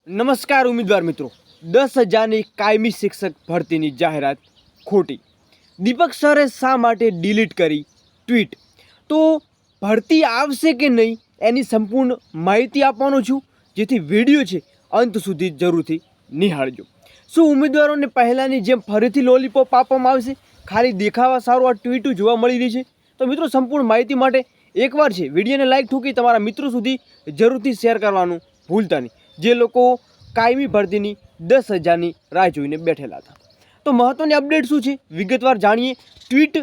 નમસ્કાર ઉમેદવાર મિત્રો, 10,000ની કાયમી શિક્ષક ભરતીની જાહેરાત ખોટી. દીપક સરે શા માટે ડિલીટ કરી ટ્વીટ? તો ભરતી આવશે કે નહીં એની સંપૂર્ણ માહિતી આપવાનો છું, જેથી વિડીયો છે અંત સુધી જરૂરથી નિહાળજો. શું ઉમેદવારોને પહેલાંની જેમ ફરીથી લોલીપોપ આપવામાં આવશે? ખાલી દેખાવા સારું આ ટ્વીટો જોવા મળી રહી છે. તો મિત્રો, સંપૂર્ણ માહિતી માટે એકવાર છે વિડીયોને લાઈક ઠોકી તમારા મિત્રો સુધી જરૂરથી શેર કરવાનું ભૂલતા નહીં, જે લોકો કાયમી ભરતીની 10,000ની રાહ જોઈને બેઠેલા હતા. તો મહત્ત્વની અપડેટ શું છે વિગતવાર જાણીએ. ટ્વીટ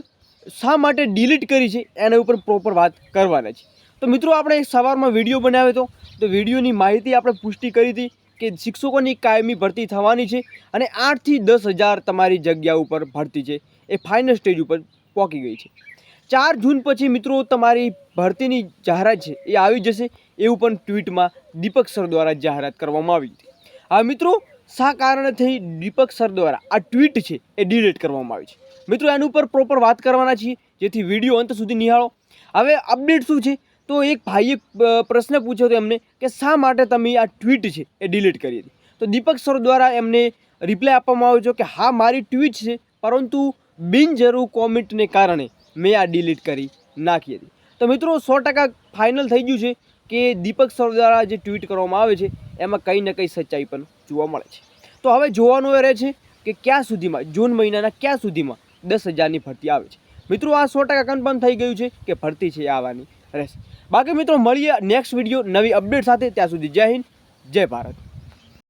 શા માટે ડિલીટ કરી છે એના ઉપર પ્રોપર વાત કરવાના છે. તો મિત્રો, આપણે સવારમાં વિડીયો બનાવ્યો હતો, તો વિડીયોની માહિતી આપણે પુષ્ટિ કરી હતી કે શિક્ષકોની કાયમી ભરતી થવાની છે અને 8થી 10,000 તમારી જગ્યા ઉપર ભરતી છે એ ફાઇનલ સ્ટેજ ઉપર પહોંચી ગઈ છે. 4 જૂન પછી મિત્રો તમારી ભરતીની જાહેરાત છે એ આવી જશે, એવું પણ ટ્વીટમાં દીપક સર દ્વારા જાહેરાત કરવામાં આવી હતી. હવે મિત્રો, શા કારણે થઈ દીપક સર દ્વારા આ ટ્વીટ છે એ ડિલીટ કરવામાં આવી છે? મિત્રો, એના ઉપર પ્રોપર વાત કરવાના છીએ, જેથી વિડીયો અંત સુધી નિહાળો. હવે અપડેટ શું છે? તો એક ભાઈએ પ્રશ્ન પૂછ્યો હતો એમને કે શા માટે તમે આ ટ્વીટ છે એ ડિલીટ કરી હતી? તો દીપક સર દ્વારા એમને રિપ્લાય આપવામાં આવ્યો છે કે હા, મારી ટ્વીટ છે, પરંતુ બિનજરૂર કોમેન્ટને કારણે મેં આ ડિલીટ કરી નાખી હતી. તો મિત્રો, 100% ફાઇનલ થઈ ગયું છે કે દીપક સર દ્વારા જે ટ્વીટ કરવામાં આવે છે એમાં કંઈ ને કંઈ સચ્ચાઈ પણ જોવા મળે છે. તો હવે જોવાનું એ રહે છે કે ક્યાં સુધીમાં, જૂન મહિનાના ક્યાં સુધીમાં 10,000ની ભરતી આવે છે. મિત્રો, આ 100% કન્ફર્મ થઈ ગયું છે કે ભરતી છે એ આવવાની રહેશે. બાકી મિત્રો, મળીએ નેક્સ્ટ વિડીયો નવી અપડેટ સાથે. ત્યાં સુધી જય હિન્દ, જય ભારત.